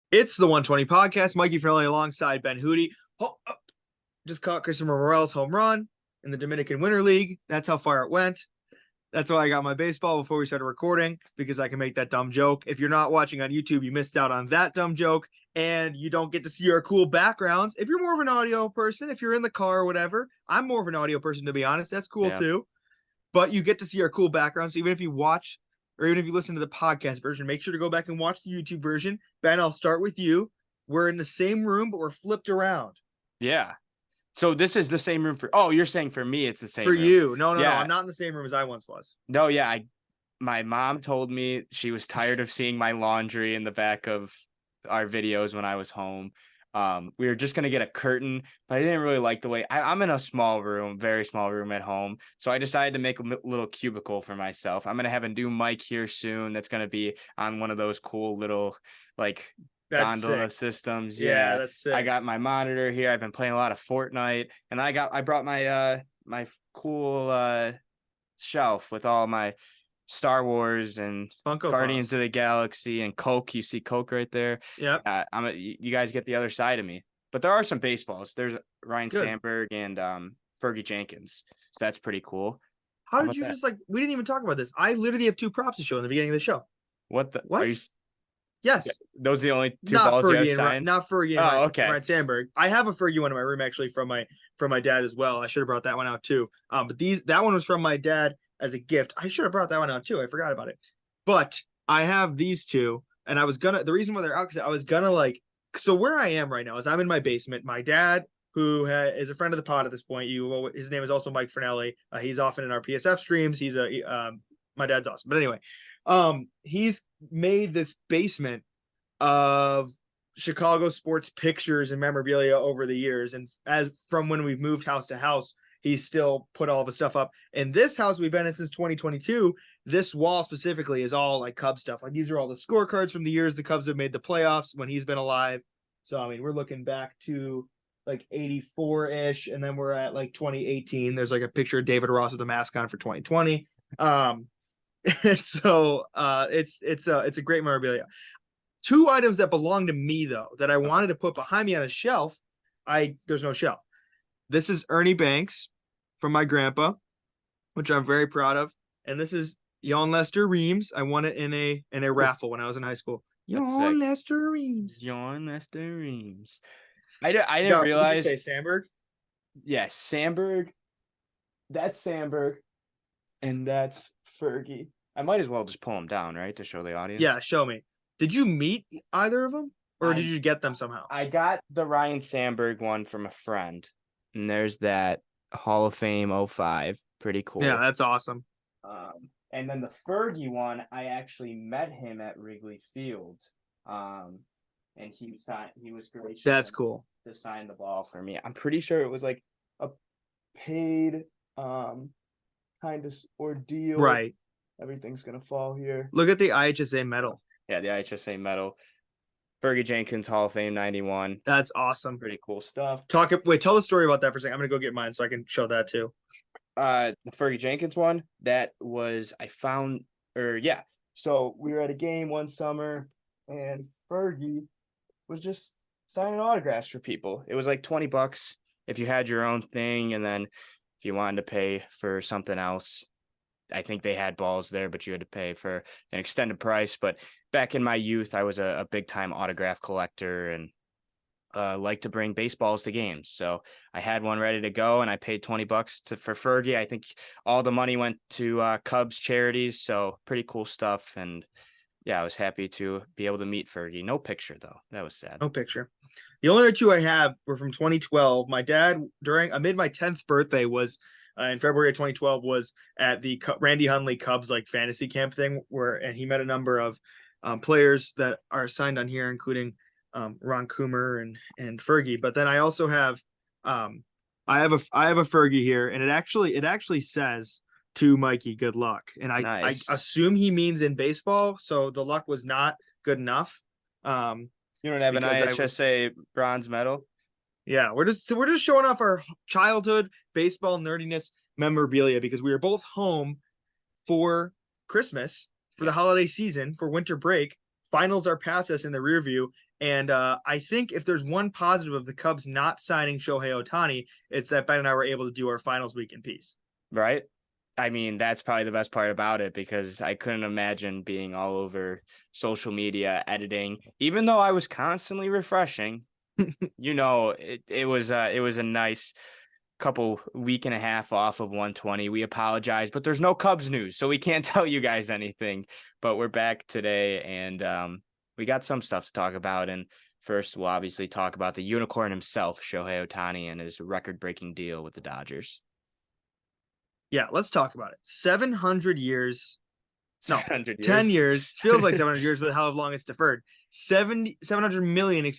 It's the 120 podcast. Mikey Finelli alongside Ben Hootie. Just caught Christopher Morel's home run in the Dominican Winter League. That's how far it went. That's why I got my baseball before we started recording, because I can make that dumb joke. If you're not watching on YouTube, you missed out on that dumb joke, and you don't get to see our cool backgrounds. If you're more of an audio person, if you're in the car or whatever, I'm more of an audio person, to be honest. That's cool too. But you get to see our cool backgrounds. So even if you watch or even if you listen to the podcast version, make sure to go back and watch the YouTube version. Ben, I'll start with you. We're in the same room, but we're flipped around. Yeah. So this is the same room for, you're saying for me, it's the same for room. you. No, I'm not in the same room as I once was. No, yeah. My mom told me she was tired of seeing my laundry in the back of our videos when I was home. We were just going to get a curtain, but I didn't really like the way I'm in a small room, very small room at home. So I decided to make a little cubicle for myself. I'm going to have a new mic here soon. That's going to be on one of those cool little gondola systems. Yeah, that's sick. I got my monitor here. I've been playing a lot of Fortnite, and I brought my my cool shelf with all my Star Wars and Funko Guardians Pops. of the Galaxy and Coke. You see Coke right there. Yep. You guys get the other side of me, but there are some baseballs. There's Ryan Sandberg and Fergie Jenkins. So that's pretty cool. How did you that? We didn't even talk about this. I literally have two props to show in the beginning of the show. What? Yes. Yeah, those are the only two balls Fergie you have signed? Not Fergie and Ryan Sandberg. I have a Fergie one in my room actually from my dad as well. I should have brought that one out too. But that one was from my dad as a gift. I should have brought that one out too. I forgot about it. But I have these two, and the reason why they're out, because I was gonna so where I am right now is I'm in my basement. My dad, who is a friend of the pod at this point, his name is also Mike Finelli. He's often in our PSF streams. My dad's awesome. But anyway, he's made this basement of Chicago sports pictures and memorabilia over the years. And as from when we've moved house to house, he's still put all the stuff up. In this house we've been in since 2022, this wall specifically is all like Cubs stuff. Like these are all the scorecards from the years the Cubs have made the playoffs when he's been alive. So, I mean, we're looking back to like 84-ish, and then we're at like 2018. There's like a picture of David Ross with the mask on for 2020. And so it's a great memorabilia. Two items that belong to me though that I wanted to put behind me on a shelf. There's no shelf. This is Ernie Banks from my grandpa, which I'm very proud of, and this is Yon Lester Reams. I won it in a raffle when I was in high school. Yon Lester Reams. Yon Lester Reams. I didn't realize. Did you say Sandberg? Yes, Sandberg. That's Sandberg, and that's Fergie. I might as well just pull them down, right, to show the audience. Yeah, show me. Did you meet either of them, or did you get them somehow? I got the Ryan Sandberg one from a friend, and there's that Hall of Fame 05. Pretty cool. Yeah, that's awesome. And then the Fergie one, I actually met him at Wrigley Field, and he was gracious. That's cool. To sign the ball for me. I'm pretty sure it was like a paid kind of ordeal. Right. Everything's gonna fall here. Look at the IHSA medal. Yeah, the IHSA medal. Fergie Jenkins, Hall of Fame, 91. That's awesome. Pretty cool stuff. Tell the story about that for a second. I'm going to go get mine so I can show that too. The Fergie Jenkins one, that was, so we were at a game one summer, and Fergie was just signing autographs for people. It was like $20 if you had your own thing, and then if you wanted to pay for something else, I think they had balls there, but you had to pay for an extended price. But back in my youth, I was a big time autograph collector and liked to bring baseballs to games. So I had one ready to go, and I paid $20 for Fergie. I think all the money went to Cubs charities. So pretty cool stuff. And yeah, I was happy to be able to meet Fergie. No picture though. That was sad. No picture. The only other two I have were from 2012. My dad, amid my 10th birthday, was in February of 2012, was at the Randy Hundley Cubs fantasy camp thing, and he met a number of players that are signed on here, including Ron Coomer and Fergie. But then I also have I have a Fergie here, and it actually says, "To Mikey, good luck." And I assume he means in baseball, so the luck was not good enough. You don't have an IHSA bronze medal? Yeah, we're just showing off our childhood baseball nerdiness memorabilia, because we were both home for Christmas, for the holiday season, for winter break, finals are past us in the rear view. And I think if there's one positive of the Cubs not signing Shohei Ohtani, it's that Ben and I were able to do our finals week in peace. Right? I mean, that's probably the best part about it, because I couldn't imagine being all over social media editing, even though I was constantly refreshing. It was a nice week and a half off of 120. We apologize, but there's no Cubs news, so we can't tell you guys anything. But we're back today, and we got some stuff to talk about. And first, we'll obviously talk about the unicorn himself, Shohei Ohtani, and his record-breaking deal with the Dodgers. Yeah, let's talk about it. 700 years. No, 700 years. 10 years. It feels like 700 years, but how long it's deferred. 700 million,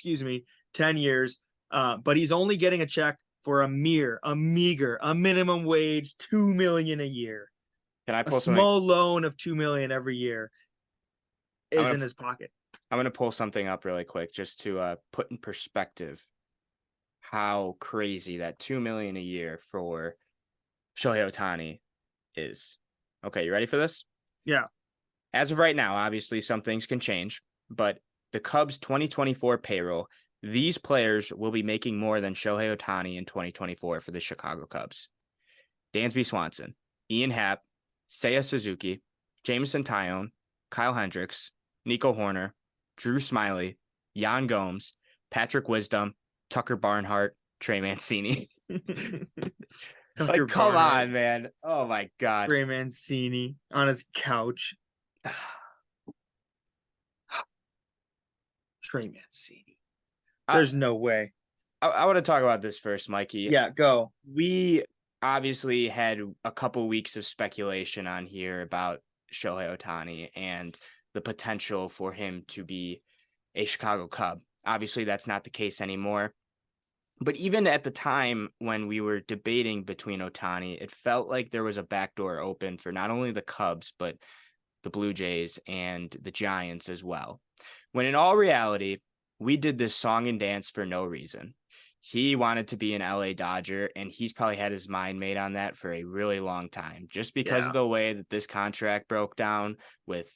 10 years. But he's only getting a check for a meager minimum wage, $2 million a year. Can I pull a small loan of $2 million every year is in his pocket. I'm going to pull something up really quick just to put in perspective how crazy that $2 million a year for Shohei Ohtani is. Okay, you ready for this? Yeah. As of right now, obviously some things can change, but the Cubs 2024 payroll, these players will be making more than Shohei Ohtani in 2024 for the Chicago Cubs. Dansby Swanson, Ian Happ, Seiya Suzuki, Jameson Taillon, Kyle Hendricks, Nico Horner, Drew Smiley, Yan Gomes, Patrick Wisdom, Tucker Barnhart, Trey Mancini. Come on, man. Oh, my God. Trey Mancini on his couch. Trey Mancini. There's no way. I want to talk about this first, Mikey. Yeah, go. We obviously had a couple weeks of speculation on here about Shohei Ohtani and the potential for him to be a Chicago Cub. Obviously, that's not the case anymore. But even at the time when we were debating between Ohtani, it felt like there was a backdoor open for not only the Cubs, but the Blue Jays and the Giants as well. When in all reality, we did this song and dance for no reason. He wanted to be an LA Dodger, and he's probably had his mind made on that for a really long time, just because of the way that this contract broke down with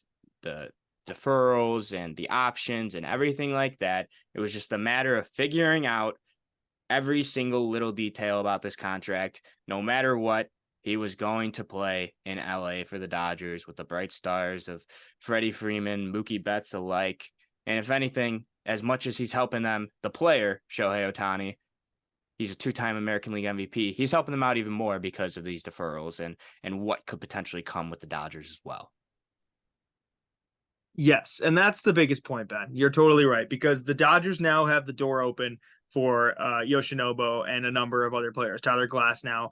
the deferrals and the options and everything like that. It was just a matter of figuring out every single little detail about this contract. No matter what, he was going to play in LA for the Dodgers with the bright stars of Freddie Freeman, Mookie Betts alike. And if anything, as much as he's helping them, the player, Shohei Ohtani, he's a two-time American League MVP. He's helping them out even more because of these deferrals and what could potentially come with the Dodgers as well. Yes, and that's the biggest point, Ben. You're totally right, because the Dodgers now have the door open for Yoshinobu and a number of other players. Tyler Glass now.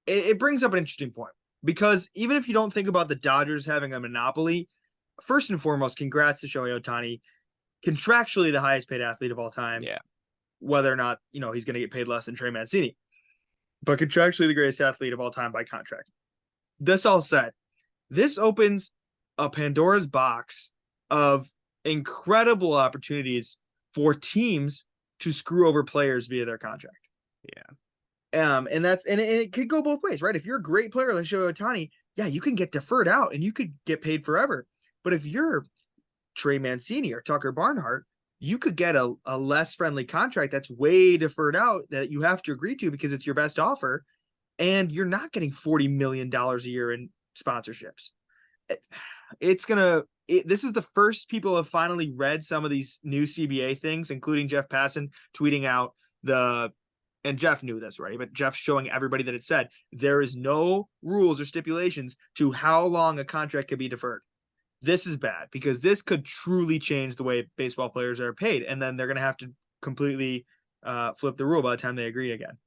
It brings up an interesting point, because even if you don't think about the Dodgers having a monopoly, first and foremost, congrats to Shohei Ohtani, contractually the highest paid athlete of all time. Yeah. Whether or not, he's going to get paid less than Trey Mancini, but contractually the greatest athlete of all time by contract. This all said, this opens a Pandora's box of incredible opportunities for teams to screw over players via their contract. Yeah. And it could go both ways, right? If you're a great player like Shohei Ohtani, yeah, you can get deferred out and you could get paid forever. But if you're Trey Mancini or Tucker Barnhart, you could get a less friendly contract that's way deferred out that you have to agree to because it's your best offer, and you're not getting $40 million a year in sponsorships. This is the first people have finally read some of these new CBA things, including Jeff Passan tweeting out and Jeff knew this, right? But Jeff's showing everybody that it said there is no rules or stipulations to how long a contract could be deferred. This is bad, because this could truly change the way baseball players are paid, and then they're going to have to completely flip the rule by the time they agree again.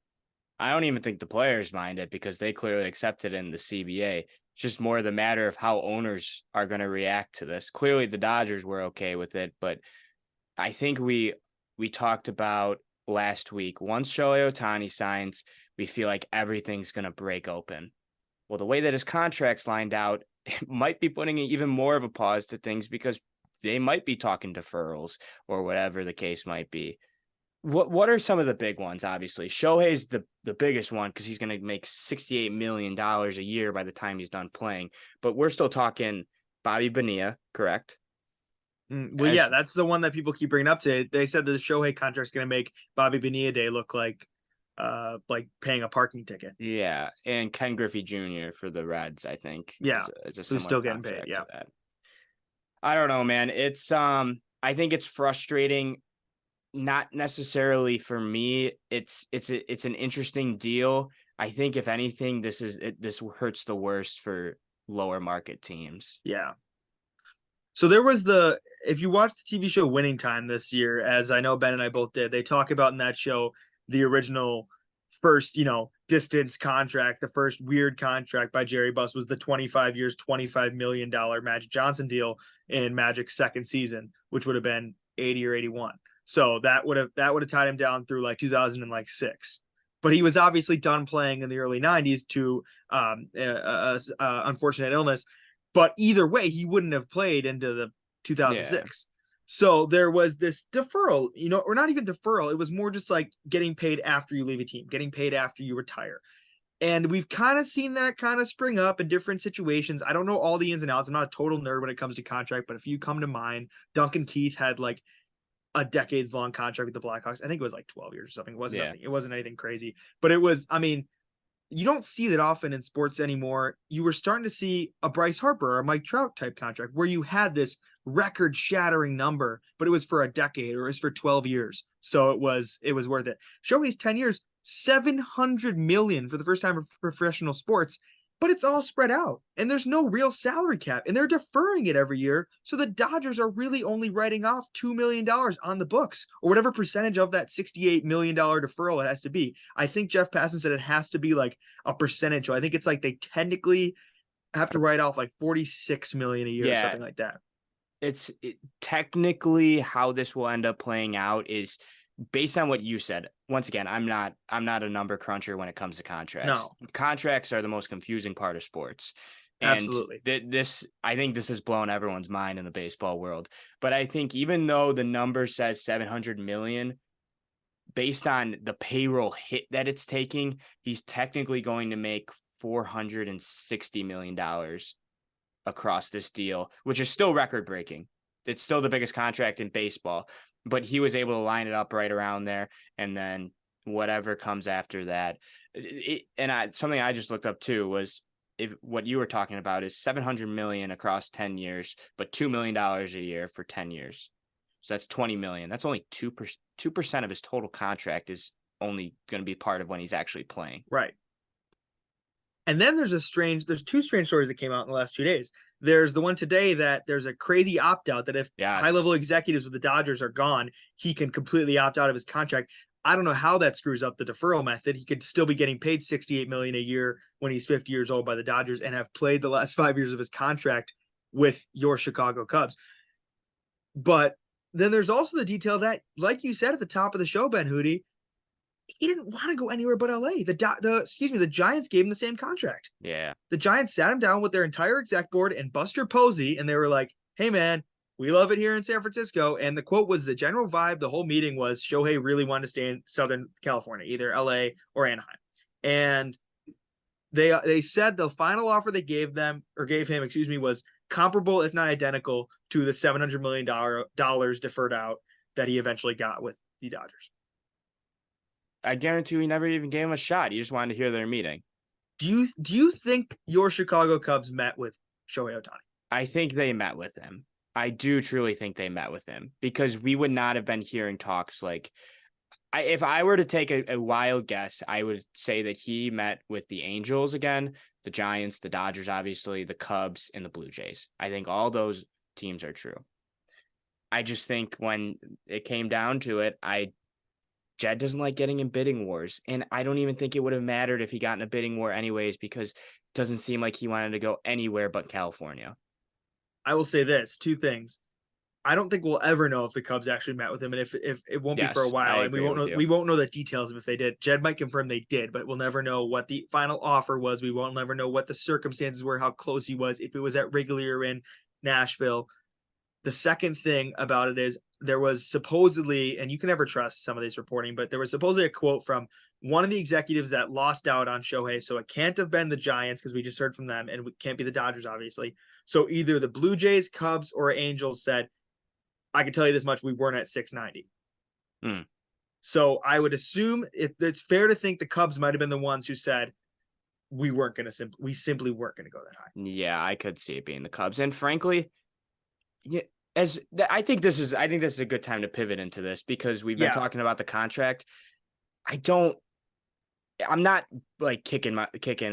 I don't even think the players mind it, because they clearly accepted it in the CBA. It's just more the matter of how owners are going to react to this. Clearly, the Dodgers were okay with it, but I think we talked about last week, once Shohei Ohtani signs, we feel like everything's going to break open. Well, the way that his contract's lined out, it might be putting even more of a pause to things, because they might be talking deferrals or whatever the case might be. What are some of the big ones? Obviously, Shohei's the biggest one, because he's going to make $68 million a year by the time he's done playing. But we're still talking Bobby Bonilla, correct? Well, yeah, that's the one that people keep bringing up today. They said that the Shohei contract is going to make Bobby Bonilla Day look like paying a parking ticket. Yeah, and Ken Griffey Jr. for the Reds, I think. Yeah, is a who's similar still getting paid. contract Yeah, to that. I don't know, man. It's I think it's frustrating. Not necessarily for me. It's an interesting deal. I think if anything, this hurts the worst for lower market teams. Yeah. So there was if you watch the TV show Winning Time this year, as I know Ben and I both did, they talk about in that show the original first, distance contract, the first weird contract by Jerry Buss was the 25 years, $25 million Magic Johnson deal in Magic's second season, which would have been 80 or 81. So that would have tied him down through like 2006. But he was obviously done playing in the early 90s to unfortunate illness. But either way, he wouldn't have played into the 2006. Yeah. So there was this deferral, or not even deferral. It was more just like getting paid after you leave a team, getting paid after you retire. And we've kind of seen that kind of spring up in different situations. I don't know all the ins and outs. I'm not a total nerd when it comes to contract, but if you come to mind, Duncan Keith had like a decades-long contract with the Blackhawks. I think it was like 12 years or something. It wasn't nothing. It wasn't anything crazy. But it was, you don't see that often in sports anymore. You were starting to see a Bryce Harper or a Mike Trout type contract where you had this record-shattering number, but it was for a decade or it was for 12 years. So it was worth it. Shohei's 10 years, $700 million for the first time in professional sports, but it's all spread out and there's no real salary cap and they're deferring it every year. So the Dodgers are really only writing off $2 million on the books or whatever percentage of that $68 million deferral it has to be. I think Jeff Passan said it has to be like a percentage. So I think it's like they technically have to write off like $46 million a year or something like that. Technically how this will end up playing out is based on what you said. Once again, I'm not a number cruncher when it comes to contracts. No. Contracts are the most confusing part of sports. And absolutely. I think this has blown everyone's mind in the baseball world. But I think even though the number says 700 million, based on the payroll hit that it's taking, he's technically going to make $460 million across this deal, which is still record breaking. It's still the biggest contract in baseball. But he was able to line it up right around there, and then whatever comes after that. Something I just looked up too was if what you were talking about is $700 million across 10 years, but $2 million a year for 10 years. So that's $20 million. That's only 2% of his total contract is only going to be part of when he's actually playing. Right. And then there's two strange stories that came out in the last 2 days. There's the one today that there's a crazy opt-out that if high-level executives with the Dodgers are gone, he can completely opt out of his contract. I don't know how that screws up the deferral method. He could still be getting paid $68 million a year when he's 50 years old by the Dodgers and have played the last 5 years of his contract with your Chicago Cubs. But then there's also the detail that, like you said at the top of the show, Ben Hootie, he didn't want to go anywhere but LA. The Giants gave him the same contract. Yeah. The Giants sat him down with their entire exec board and Buster Posey, and they were like, hey, man, we love it here in San Francisco. And the quote was the general vibe. The whole meeting was Shohei really wanted to stay in Southern California, either LA or Anaheim. And they said the final offer they gave him, was comparable, if not identical, to the $700 million deferred out that he eventually got with the Dodgers. I guarantee we never even gave him a shot. He just wanted to hear their meeting. Do you think your Chicago Cubs met with Shohei Ohtani? I think they met with him. I do truly think they met with him because we would not have been hearing talks like if I were to take a wild guess, I would say that he met with the Angels again, the Giants, the Dodgers, obviously, the Cubs, and the Blue Jays. I think all those teams are true. I just think when it came down to it, Jed doesn't like getting in bidding wars, and I don't even think it would have mattered if he got in a bidding war anyways because it doesn't seem like he wanted to go anywhere but California. I will say this, two things. I don't think we'll ever know if the Cubs actually met with him, and if it won't be for a while, and we won't know the details of if they did. Jed might confirm they did, but we'll never know what the final offer was. We won't never know what the circumstances were, how close he was, if it was at Wrigley or in Nashville. The second thing about it is there was supposedly, and you can never trust some of this reporting, but there was supposedly a quote from one of the executives that lost out on Shohei. So it can't have been the Giants because we just heard from them, and it can't be the Dodgers, obviously. So either the Blue Jays, Cubs, or Angels said, I can tell you this much, we weren't at 690. So I would assume it's fair to think the Cubs might have been the ones who said we simply weren't going to go that high. Yeah, I could see it being the Cubs. And frankly, yeah, I think this is a good time to pivot into this because we've been talking about the contract. I'm not like kicking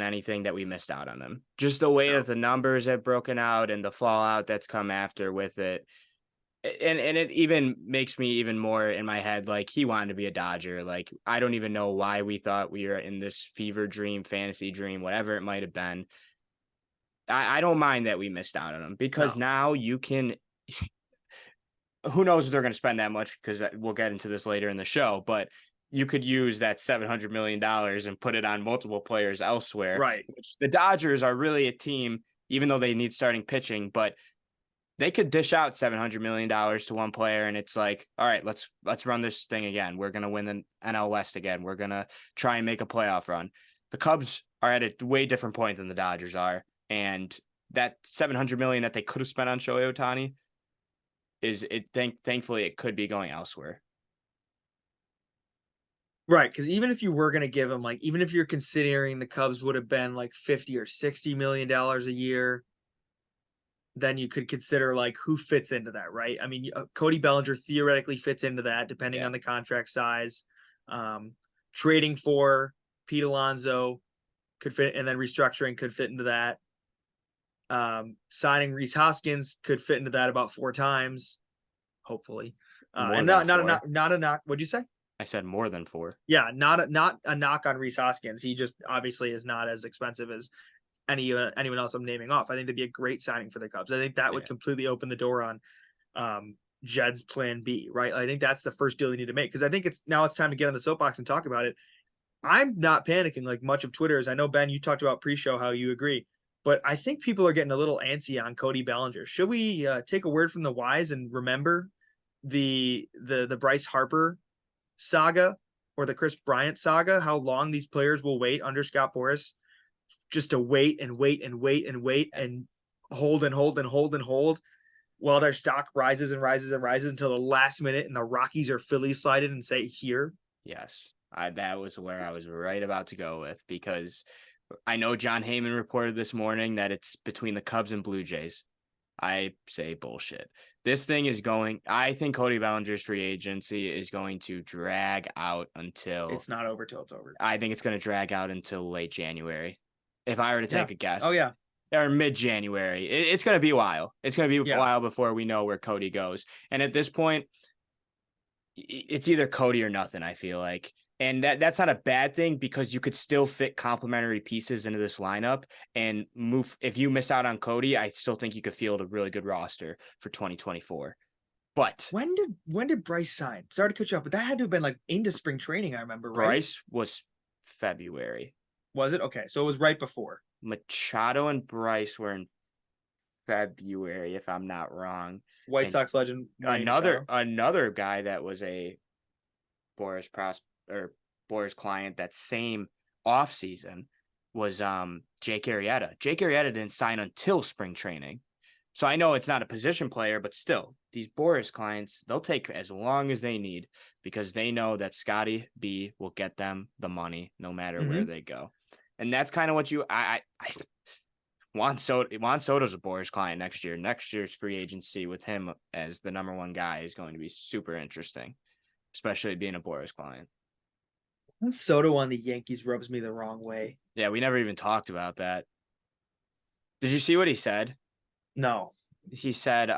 anything that we missed out on him. Just the way that the numbers have broken out and the fallout that's come after with it. And it even makes me even more in my head like he wanted to be a Dodger. Like I don't even know why we thought we were in this fever dream, fantasy dream, whatever it might have been. I don't mind that we missed out on him because now you can. Who knows if they're going to spend that much because we'll get into this later in the show, but you could use that $700 million and put it on multiple players elsewhere. Right. Which the Dodgers are really a team, even though they need starting pitching, but they could dish out $700 million to one player. And it's like, all right, let's run this thing again. We're going to win the NL West again. We're going to try and make a playoff run. The Cubs are at a way different point than the Dodgers are. And that $700 million that they could have spent on Shohei Ohtani thankfully it could be going elsewhere. Right. Because even if you were going to give him even if you're considering the Cubs would have been like $50 or $60 million a year, then you could consider who fits into that, right? I mean, Cody Bellinger theoretically fits into that depending on the contract size. Trading for Pete Alonso could fit, and then restructuring could fit into that. Signing Rhys Hoskins could fit into that about 4 times, hopefully. And not a knock. What'd you say? I said more than 4. Yeah, not a knock on Rhys Hoskins. He just obviously is not as expensive as anyone else I'm naming off. I think that'd be a great signing for the Cubs. I think that would completely open the door on Jed's plan B, right? I think that's the first deal they need to make because I think it's time to get on the soapbox and talk about it. I'm not panicking like much of Twitter is. I know, Ben, you talked about pre-show how you agree, but I think people are getting a little antsy on Cody Bellinger. Should we take a word from the wise and remember the Bryce Harper saga or the Chris Bryant saga? How long these players will wait under Scott Boras just to wait and wait and wait and wait and hold and hold and hold and hold while their stock rises and rises and rises until the last minute and the Rockies or Phillies slide in and say, here. Yes, that was where I was right about to go with because I know John Heyman reported this morning that it's between the Cubs and Blue Jays. I say bullshit. This thing is I think Cody Bellinger's free agency is going to drag out until it's not over till it's over. I think it's going to drag out until late January. If I were to take a guess. Oh, yeah. Or mid-January. It's going to be a while. It's going to be a while before we know where Cody goes. And at this point, it's either Cody or nothing, I feel like. And that's not a bad thing because you could still fit complementary pieces into this lineup and move. If you miss out on Cody, I still think you could field a really good roster for 2024. But when did Bryce sign? Sorry to cut you off, but that had to have been into spring training, I remember, right? Bryce was February. Was it? Okay, so it was right before. Machado and Bryce were in February, if I'm not wrong. White Sox legend. Another guy that was a Boras client that same offseason was Jake Arrieta. Jake Arrieta didn't sign until spring training. So I know it's not a position player, but still, these Boras clients, they'll take as long as they need because they know that Scotty B will get them the money no matter where they go. And that's kind of what Juan Soto's a Boras client next year. Next year's free agency with him as the number 1 guy is going to be super interesting, especially being a Boras client. Juan Soto on the Yankees rubs me the wrong way. Yeah, we never even talked about that. Did you see what he said? No. He said,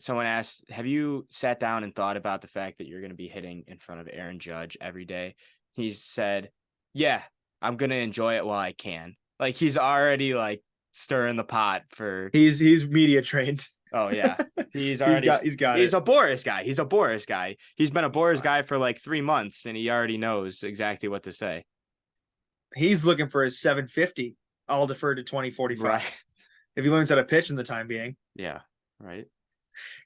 someone asked, have you sat down and thought about the fact that you're going to be hitting in front of Aaron Judge every day? He said, yeah, I'm going to enjoy it while I can. Like he's already stirring the pot for. He's media trained. Oh yeah. He's a Boras guy. He's a Boras guy. He's been a Boras guy for 3 months and he already knows exactly what to say. He's looking for his 750. I'll defer to 2045. Right. If he learns how to pitch in the time being. Yeah. Right.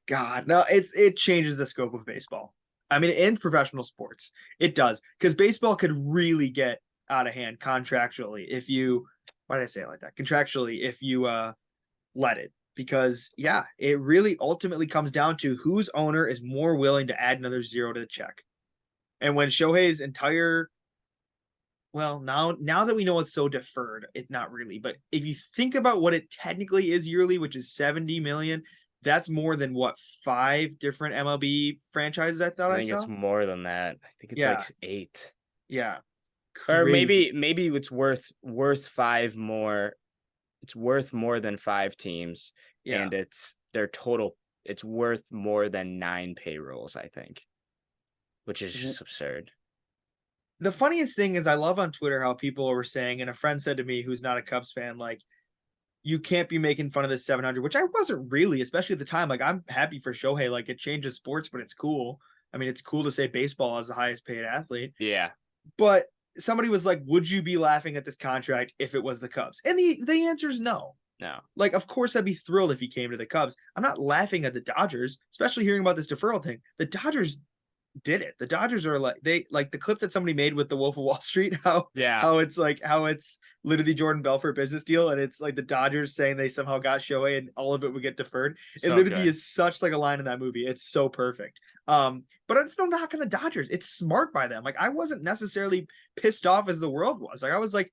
God, no, it changes the scope of baseball. I mean, in professional sports, it does, because baseball could really get out of hand contractually if you. Why did I say it like that? Contractually, if you let it, because yeah, it really ultimately comes down to whose owner is more willing to add another zero to the check. And when Shohei's entire well, now that we know it's so deferred, it's not really. But if you think about what it technically is yearly, which is 70 million, that's more than what, five different MLB franchises I thought I I think it's saw? more than that. I think it's like Yeah, 8. yeah. Or Crazy. maybe it's worth 5 more. It's worth more than 5 teams, Yeah. and it's worth more than 9 payrolls, I think, which is W- just absurd. The funniest thing is I love on Twitter how people were saying, and a friend said to me who's not a Cubs fan, like, you can't be making fun of this 700, which I wasn't really, especially at the time. Like, I'm happy for Shohei. Like, it changes sports, but it's cool. I mean, it's cool to say baseball is the highest paid athlete. Yeah. But somebody was like, would you be laughing at this contract if it was the Cubs? And the answer is no. No. Like, of course, I'd be thrilled if he came to the Cubs. I'm not laughing at the Dodgers, especially hearing about this deferral thing. The Dodgers did it. The Dodgers are like they like the clip that somebody made with the Wolf of Wall Street, Yeah. how it's literally Jordan Belfort business deal, and it's like the Dodgers saying they somehow got Shohei and all of it would get deferred. It So literally good. is such like a line in that movie. It's so perfect. But it's no knock on the Dodgers. It's smart by them. Like I wasn't necessarily pissed off as the world was. Like I was like,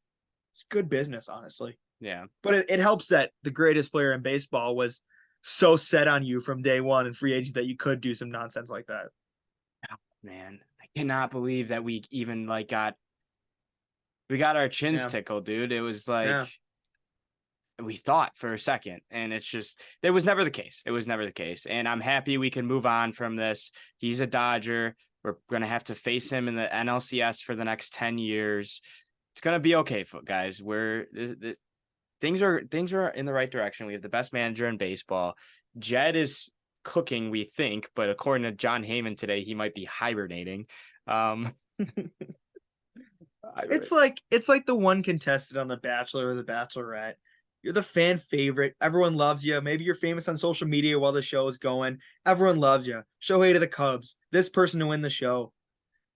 it's good business, honestly. Yeah. But it helps that the greatest player in baseball was so set on you from day one in free agency that you could do some nonsense like that. Man, I cannot believe that we even we got our chins Yeah. tickled, dude. It was like Yeah. we thought for a second, and it's just it was never the case. It was never the case. And I'm happy we can move on from this. He's a Dodger. We're gonna have to face him in the NLCS for the next 10 years. It's gonna be okay, guys. Things are in the right direction. We have the best manager in baseball. Jed is cooking, we think, but according to John Heyman today, he might be hibernating. It's like the one contestant on The Bachelor or The Bachelorette. You're the fan favorite. Everyone loves you. Maybe you're famous on social media while the show is going. Everyone loves you. Shohei to the Cubs. This person to win the show.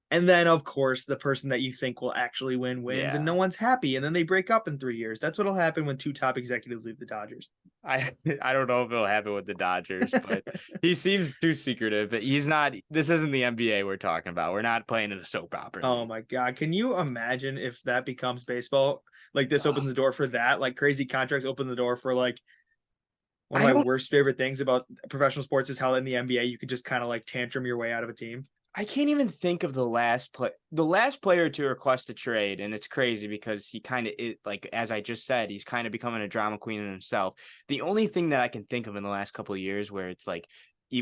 And then, of course, the person that you think will actually win wins, and Yeah. no one's happy. And then they break up in 3 years. That's what'll happen when two top executives leave the Dodgers. I don't know if it'll happen with the Dodgers, but he seems too secretive. He's not. This isn't the NBA we're talking about. We're not playing in a soap opera. Oh my God. Can you imagine if that becomes baseball? Like this opens the door for that. Like crazy contracts open the door for like one of my worst favorite things about professional sports is how in the NBA you could just kind of like tantrum your way out of a team. I can't even think of the last player to request a trade, and it's crazy because he kind of like as I just said, he's kind of becoming a drama queen in himself. The only thing that I can think of in the last couple of years where it's like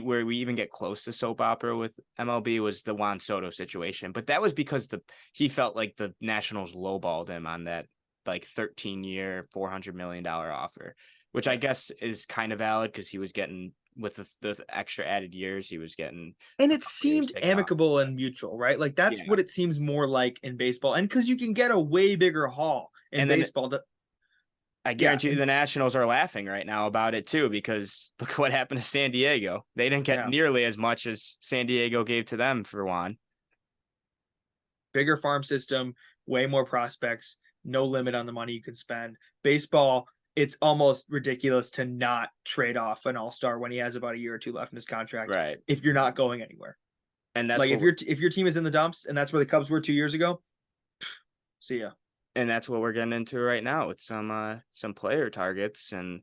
where we even get close to soap opera with MLB was the Juan Soto situation, but that was because he felt like the Nationals lowballed him on that like 13-year, $400 million offer, which I guess is kind of valid because he was getting with the extra added years, he was getting And a it couple years seemed taken off. amicable and mutual, right? Like that's Yeah. what it seems more like in baseball. And because you can get a way bigger haul in And then baseball. I guarantee you the Nationals are laughing right now about it too, because look what happened to San Diego. They didn't get nearly as much as San Diego gave to them for Juan. Bigger farm system, way more prospects, no limit on the money you can spend. Baseball, it's almost ridiculous to not trade off an all-star when he has about a year or two left in his contract. Right. If you're not going anywhere. And that's like if your team is in the dumps and that's where the Cubs were 2 years ago, see ya. And that's what we're getting into right now with some player targets. And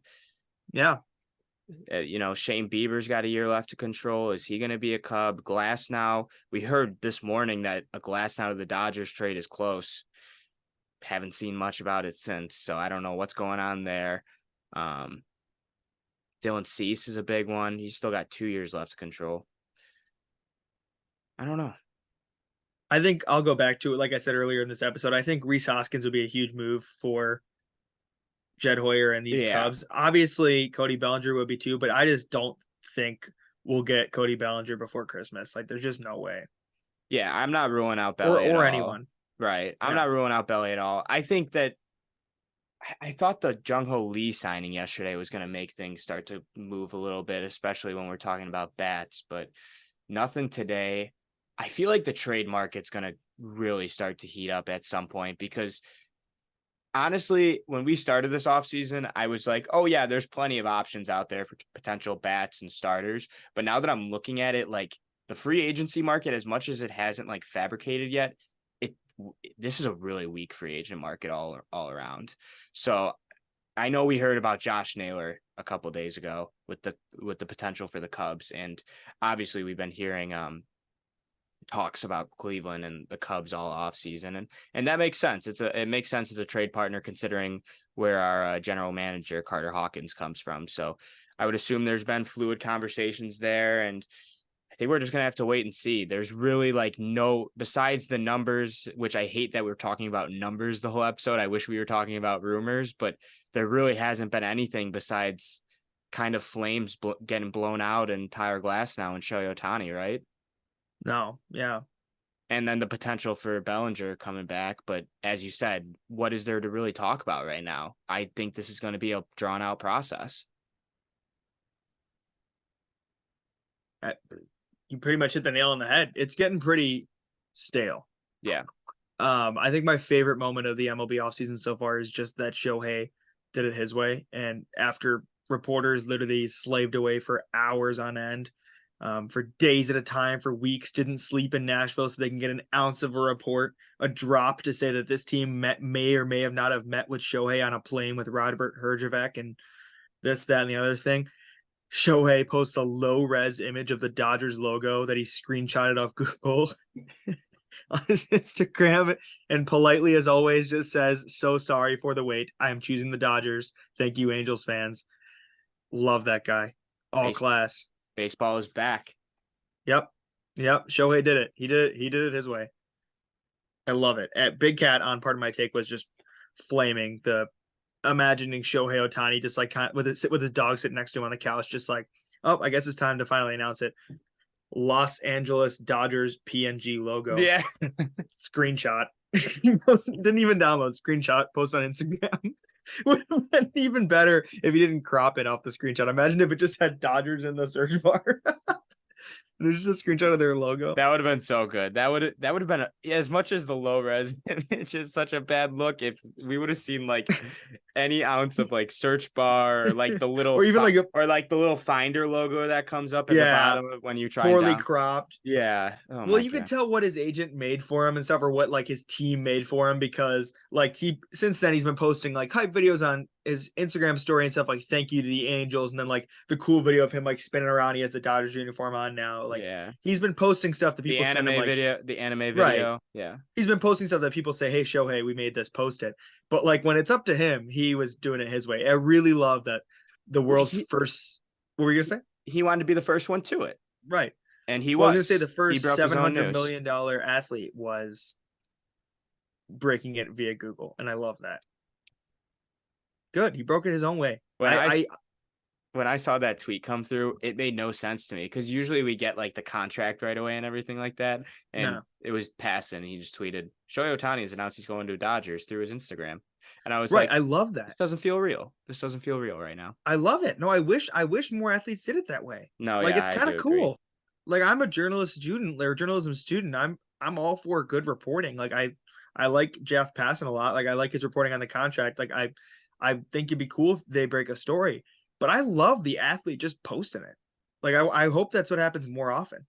yeah, Shane Bieber's got a year left to control. Is he going to be a Cub? Glass now. We heard this morning that a Glass now to the Dodgers trade is close. Haven't seen much about it since, so I don't know what's going on there. Dylan Cease is a big one. He's still got 2 years left to control. I don't know. I think I'll go back to it. Like I said earlier in this episode, I think Rhys Hoskins would be a huge move for Jed Hoyer and these Cubs. Obviously, Cody Bellinger would be too, but I just don't think we'll get Cody Bellinger before Christmas. Like, there's just no way. Yeah, I'm not ruling out Belly or anyone. Right. I'm not ruling out Belly at all. I think that I thought the Jung-Ho Lee signing yesterday was going to make things start to move a little bit, especially when we're talking about bats, but nothing today. I feel like the trade market's going to really start to heat up at some point because honestly, when we started this offseason, I was like, oh, yeah, there's plenty of options out there for potential bats and starters. But now that I'm looking at it, like the free agency market, as much as it hasn't like fabricated yet, this is a really weak free agent market all around. So I know we heard about Josh Naylor a couple of days ago with the potential for the Cubs, and obviously we've been hearing talks about Cleveland and the Cubs all off season, and that makes sense. It makes sense as a trade partner considering where our general manager Carter Hawkins comes from. So I would assume there's been fluid conversations there, and I think we're just gonna have to wait and see. There's really like no, besides the numbers, which I hate that we're talking about numbers the whole episode. I wish we were talking about rumors, but there really hasn't been anything besides kind of flames getting blown out and Tyler Glass now and Shohei Ohtani, right? No, yeah. And then the potential for Bellinger coming back. But as you said, what is there to really talk about right now? I think this is going to be a drawn out process. You pretty much hit the nail on the head. It's getting pretty stale. Yeah. I think my favorite moment of the MLB offseason so far is just that Shohei did it his way. And after reporters literally slaved away for hours on end, for days at a time, for weeks, didn't sleep in Nashville so they can get an ounce of a report, a drop to say that this team may or may have not have met with Shohei on a plane with Robert Herjavec and this, that, and the other thing. Shohei posts a low-res image of the Dodgers logo that he screenshotted off Google on his Instagram, and politely, as always, just says, "So sorry for the wait. I am choosing the Dodgers. Thank you, Angels fans." Love that guy. All class. Baseball is back. Yep. Shohei did it. He did it his way. I love it. Big Cat on Part of My Take was just flaming the imagining Shohei Ohtani just like kind of with his dog sitting next to him on the couch, just like, oh, I guess it's time to finally announce it. Los Angeles Dodgers PNG logo. Yeah. Screenshot. Didn't even download. Screenshot. Post on Instagram. Would have been even better if he didn't crop it off the screenshot. Imagine if it just had Dodgers in the search bar. There's just a screenshot of their logo. That would have been so good. That would have been as much as the low res. It's just such a bad look. If we would have seen like any ounce of like search bar or like the little or even like the little finder logo that comes up at the bottom when you try poorly cropped. Yeah. Oh, well, you could tell what his agent made for him and stuff, or what like his team made for him, because like since then he's been posting like hype videos on his Instagram story and stuff, like thank you to the Angels, and then like the cool video of him like spinning around. He has the Dodgers uniform on now. Like he's been posting stuff that people send him, like the anime video. Right. Yeah. He's been posting stuff that people say, "Hey Shohei, we made this, post it." But like when it's up to him, he was doing it his way. I really love that the world's first. What were you gonna say? He wanted to be the first one to it. Right. And he was. I was gonna say the first $700 million athlete was breaking it via Google, and I love that. Good. He broke it his own way. When I saw that tweet come through, it made no sense to me, because usually we get like the contract right away and everything like that. And it was passing. He just tweeted, Shohei Ohtani has announced he's going to Dodgers through his Instagram. And I was like, I love that. This doesn't feel real. This doesn't feel real right now. I love it. No, I wish more athletes did it that way. No, like it's kind of cool. Agree. Like I'm a journalism student. I'm all for good reporting. Like I like Jeff Passan a lot. Like I like his reporting on the contract. Like I think it'd be cool if they break a story. But I love the athlete just posting it. Like I hope that's what happens more often.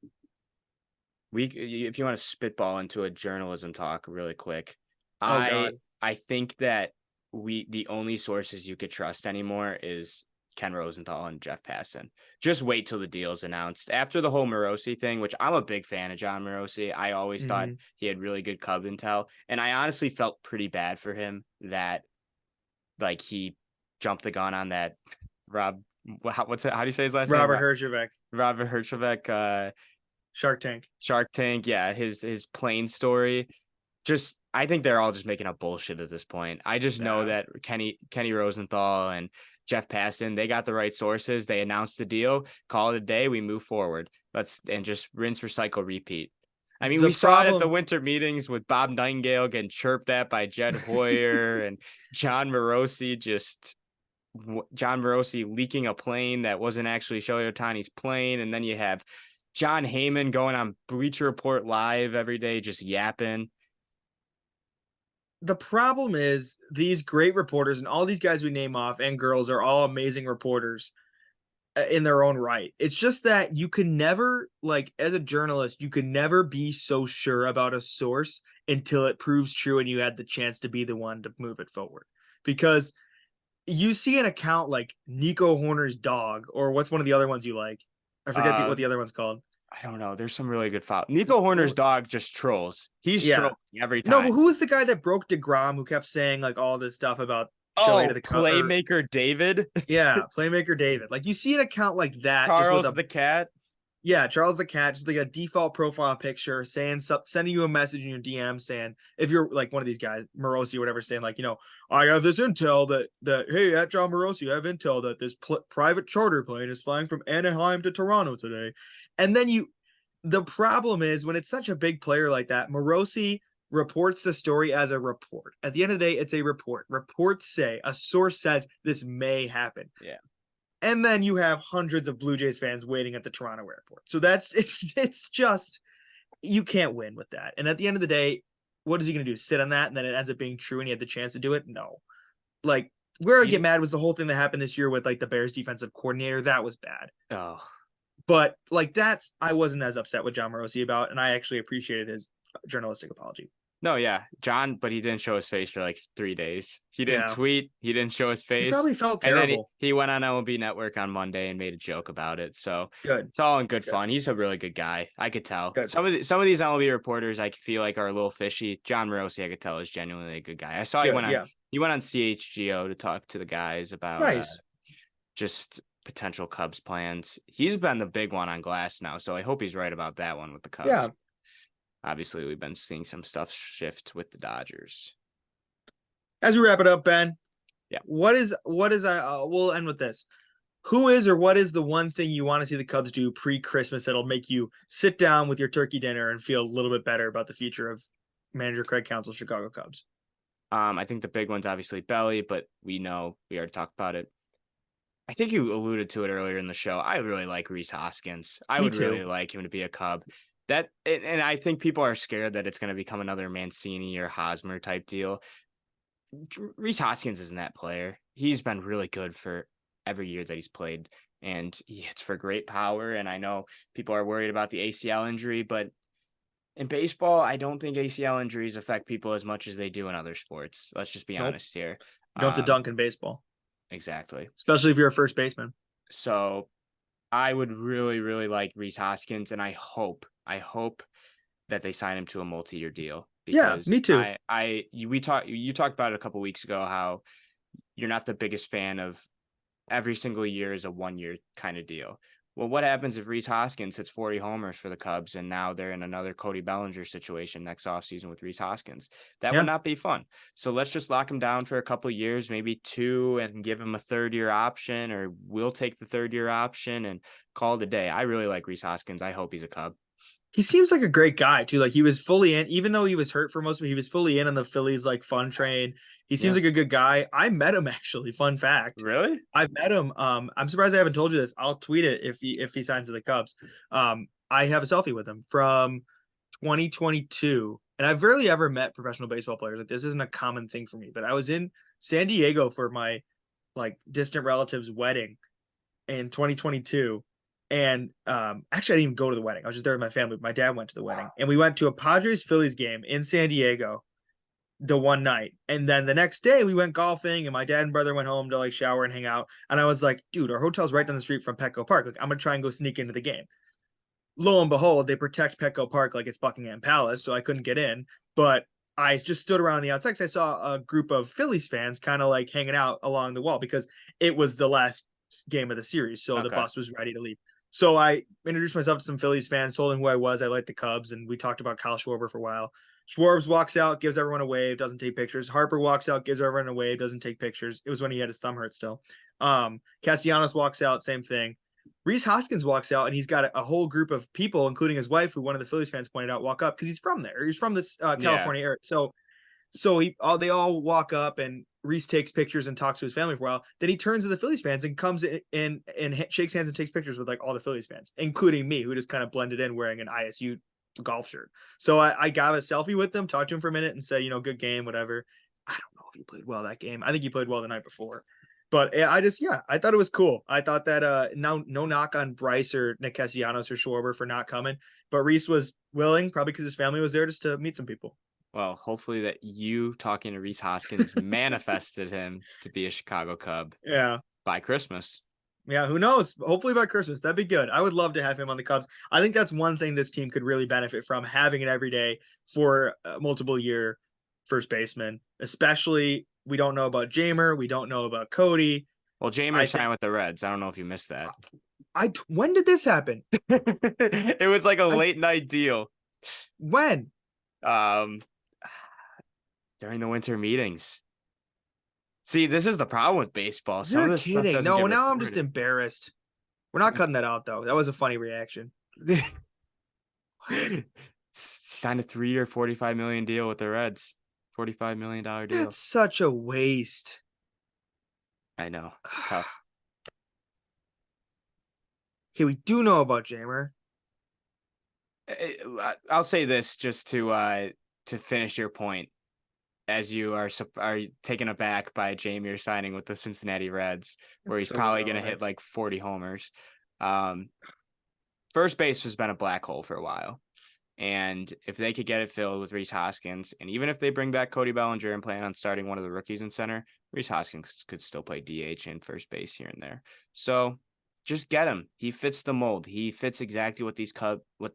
If you want to spitball into a journalism talk really quick, God. I think that the only sources you could trust anymore is Ken Rosenthal and Jeff Passan. Just wait till the deal's announced. After the whole Morosi thing, which I'm a big fan of John Morosi, I always thought he had really good Cub intel, and I honestly felt pretty bad for him that like he jumped the gun on that. How do you say his last name? Robert Herjavec. Robert Herjavec. Shark Tank. Yeah, his plane story. Just, I think they're all just making up bullshit at this point. I just know that Kenny Rosenthal and Jeff Passan, they got the right sources. They announced the deal. Call it a day. We move forward. And just rinse, recycle, repeat. I mean, The we saw it at the problem, winter meetings with Bob Nightingale getting chirped at by Jed Hoyer and John Morosi leaking a plane that wasn't actually Shohei Ohtani's plane. And then you have John Heyman going on Bleacher Report Live every day, just yapping. the problem is these great reporters and all these guys we name off and girls are all amazing reporters in their own right. It's just that you can never, like, as a journalist, you can never be so sure about a source until it proves true and you had the chance to be the one to move it forward. Because you see an account like Nico Horner's dog, or what's one of the other ones you like? I forget Uh, what the other one's called. I don't know. There's some really good follow. Nico Horner's dog just trolls. He's Yeah. trolling every No, time. but who was the guy that broke DeGrom who kept saying like all this stuff about Shohei to Oh, the playmaker David. Yeah, playmaker David. Like you see an account like that just with Charles the cat. yeah, Charles the Cat, just like a default profile picture saying sending you a message in your DM saying, if you're like one of these guys, Morosi or whatever, saying like, I have this intel that hey, at John Morosi, I have intel that this private charter plane is flying from Anaheim to Toronto today. And then the problem is when it's such a big player like that, Morosi reports the story as a report. At the end of the day, it's a report. Reports say, a source says this may happen. Yeah. And then you have hundreds of Blue Jays fans waiting at the Toronto airport. So it's just, you can't win with that. And at the end of the day, what is he going to do? Sit on that and then it ends up being true and he had the chance to do it? No. Like, where I get mad was the whole thing that happened this year with like the Bears defensive coordinator. That was bad. Oh. But like I wasn't as upset with John Morosi about, and I actually appreciated his journalistic apology. No, yeah, John, but he didn't show his face for like 3 days. He didn't tweet. He didn't show his face. He probably felt and terrible. Then he went on MLB Network on Monday and made a joke about it. So good. It's all in good fun. He's a really good guy. I could tell. Good. Some of these MLB reporters I feel like are a little fishy. John Morosi, I could tell, is genuinely a good guy. I saw he went on CHGO to talk to the guys about just potential Cubs plans. He's been the big one on Glass now, so I hope he's right about that one with the Cubs. Yeah. Obviously, we've been seeing some stuff shift with the Dodgers. As we wrap it up, Ben. Yeah. What is we'll end with this. Who is or what is the one thing you want to see the Cubs do pre-Christmas that'll make you sit down with your turkey dinner and feel a little bit better about the future of manager Craig Counsell's Chicago Cubs? I think the big one's obviously Belly, but we already talked about it. I think you alluded to it earlier in the show. I really like Rhys Hoskins. I would really like him to be a Cub. And I think people are scared that it's going to become another Mancini or Hosmer type deal. Rhys Hoskins isn't that player. He's been really good for every year that he's played, and he hits for great power. And I know people are worried about the ACL injury, but in baseball, I don't think ACL injuries affect people as much as they do in other sports. Let's just be honest here. You don't have to dunk in baseball. Exactly. Especially if you're a first baseman. So I would really, really like Rhys Hoskins, and I hope that they sign him to a multi-year deal. Because me too. You talked about it a couple of weeks ago, how you're not the biggest fan of every single year is a 1-year kind of deal. Well, what happens if Rhys Hoskins hits 40 homers for the Cubs and now they're in another Cody Bellinger situation next offseason with Rhys Hoskins? That would not be fun. So let's just lock him down for a couple of years, maybe 2, and give him a 3rd-year option, or we'll take the 3rd-year option and call it a day. I really like Rhys Hoskins. I hope he's a Cub. He seems like a great guy too. Like he was fully in, even though he was hurt for most of it, he was fully in on the Phillies like fun train. He seems like a good guy. I met him actually. Fun fact. Really? I've met him. I'm surprised I haven't told you this. I'll tweet it if he signs to the Cubs. I have a selfie with him from 2022. And I've rarely ever met professional baseball players. Like this isn't a common thing for me. But I was in San Diego for my like distant relative's wedding in 2022. And actually, I didn't even go to the wedding. I was just there with my family. My dad went to the wedding, and we went to a Padres-Phillies game in San Diego the one night. And then the next day, we went golfing, and my dad and brother went home to like shower and hang out. And I was like, dude, our hotel's right down the street from Petco Park. Like, I'm gonna try and go sneak into the game. Lo and behold, they protect Petco Park like it's Buckingham Palace, so I couldn't get in. But I just stood around on the outside because I saw a group of Phillies fans kind of like hanging out along the wall because it was the last game of the series, so the bus was ready to leave. So I introduced myself to some Phillies fans, told them who I was. I liked the Cubs, and we talked about Kyle Schwarber for a while. Schwarbs walks out, gives everyone a wave, doesn't take pictures. Harper walks out, gives everyone a wave, doesn't take pictures. It was when he had his thumb hurt still. Castellanos walks out, same thing. Reese Hoskins walks out and he's got a whole group of people, including his wife, who one of the Phillies fans pointed out, walk up because he's from there. He's from this California area. So they all walk up and Reese takes pictures and talks to his family for a while. Then he turns to the Phillies fans and comes in and shakes hands and takes pictures with like all the Phillies fans, including me, who just kind of blended in wearing an ISU golf shirt. So I got a selfie with him, talked to him for a minute and said, good game, whatever. I don't know if he played well that game. I think he played well the night before. But I thought it was cool. I thought that no knock on Bryce or Nick Castellanos or Schwarber for not coming, but Reese was willing, probably because his family was there, just to meet some people. Well, hopefully that you talking to Reese Hoskins manifested him to be a Chicago Cub. Yeah. By Christmas. Yeah, who knows? Hopefully by Christmas. That'd be good. I would love to have him on the Cubs. I think that's one thing this team could really benefit from, having it every day for multiple year first baseman, especially. We don't know about Jamer. We don't know about Cody. Well, Jamer signed with the Reds. I don't know if you missed that. When did this happen? It was like a late night deal. When? During the winter meetings. See, this is the problem with baseball. Some of this stuff doesn't No, get now recorded. I'm just embarrassed. We're not cutting that out, though. That was a funny reaction. Signed a 3-year, $45 million deal with the Reds. $45 million deal. That's such a waste. I know. It's tough. Okay, we do know about Jamer. I'll say this just to finish your point, as you are taken aback by Jamer signing with the Cincinnati Reds, where he's probably going to hit like 40 homers. First base has been a black hole for a while. And if they could get it filled with Reese Hoskins, and even if they bring back Cody Bellinger and plan on starting one of the rookies in center, Reese Hoskins could still play DH and first base here and there. So just get him. He fits the mold. He fits exactly what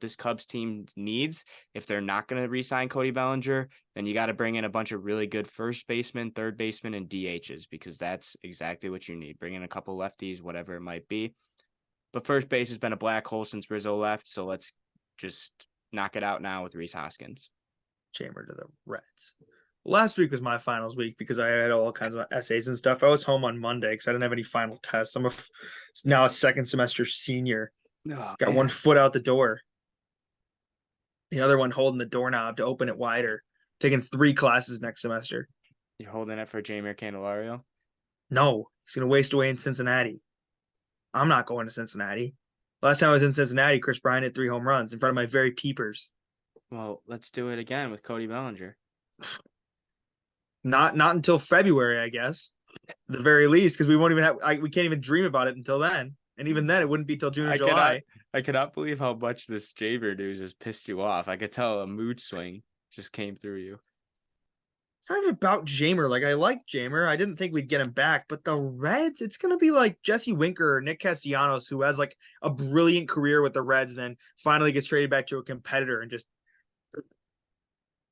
this Cubs team needs. If they're not going to re-sign Cody Bellinger, then you got to bring in a bunch of really good first basemen, third basemen, and DHs, because that's exactly what you need. Bring in a couple lefties, whatever it might be. But first base has been a black hole since Rizzo left, so let's just knock it out now with Reese Hoskins. Jamer to the Reds. Last week was my finals week because I had all kinds of essays and stuff. I was home on Monday because I didn't have any final tests. I'm now a second semester senior. Got one foot out the door. The other one holding the doorknob to open it wider. Taking 3 classes next semester. You're holding it for Jamer Candelario? No, he's going to waste away in Cincinnati. I'm not going to Cincinnati. Last time I was in Cincinnati, Chris Bryant hit 3 home runs in front of my very peepers. Well, let's do it again with Cody Bellinger. Not until February, I guess. At the very least, because we won't even we can't even dream about it until then. And even then, it wouldn't be till June or July. I cannot believe how much this Jamer news has pissed you off. I could tell a mood swing just came through you. It's not even about Jamer. Like, I like Jamer. I didn't think we'd get him back. But the Reds, it's going to be like Jesse Winker or Nick Castellanos, who has like a brilliant career with the Reds, then finally gets traded back to a competitor and just.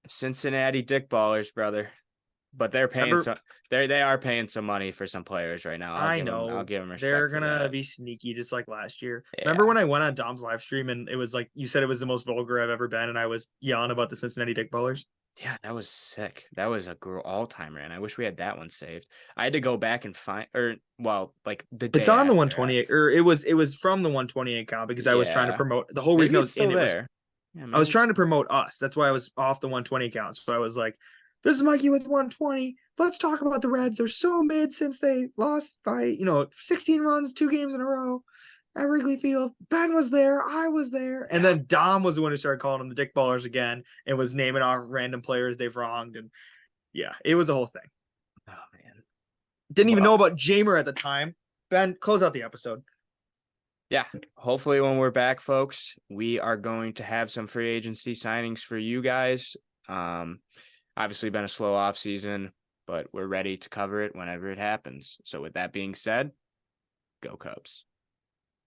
Cincinnati dick ballers, brother. But they're paying they are paying some money for some players right now. I'll give them respect. They're gonna be sneaky, just like last year. Yeah. Remember when I went on Dom's live stream and it was like you said it was the most vulgar I've ever been, and I was yelling about the Cincinnati dick ballers? Yeah, that was sick. That was a girl all-timer, and I wish we had that one saved. I had to go back and find, it's on the 128, or it was from the 128 count because I was trying to promote the whole reason I was in it. I was trying to promote us. That's why I was off the 120 count. So I was like, this is Mikey with 120. Let's talk about the Reds. They're so mid since they lost by, 16 runs, 2 games in a row at Wrigley Field. Ben was there. I was there. And then Dom was the one who started calling them the dick ballers again and was naming off random players they've wronged. And yeah, it was a whole thing. Oh, man. Didn't even know about Jamer at the time. Ben, close out the episode. Yeah, hopefully when we're back, folks, we are going to have some free agency signings for you guys. Obviously been a slow off season, but we're ready to cover it whenever it happens. So with that being said, go Cubs.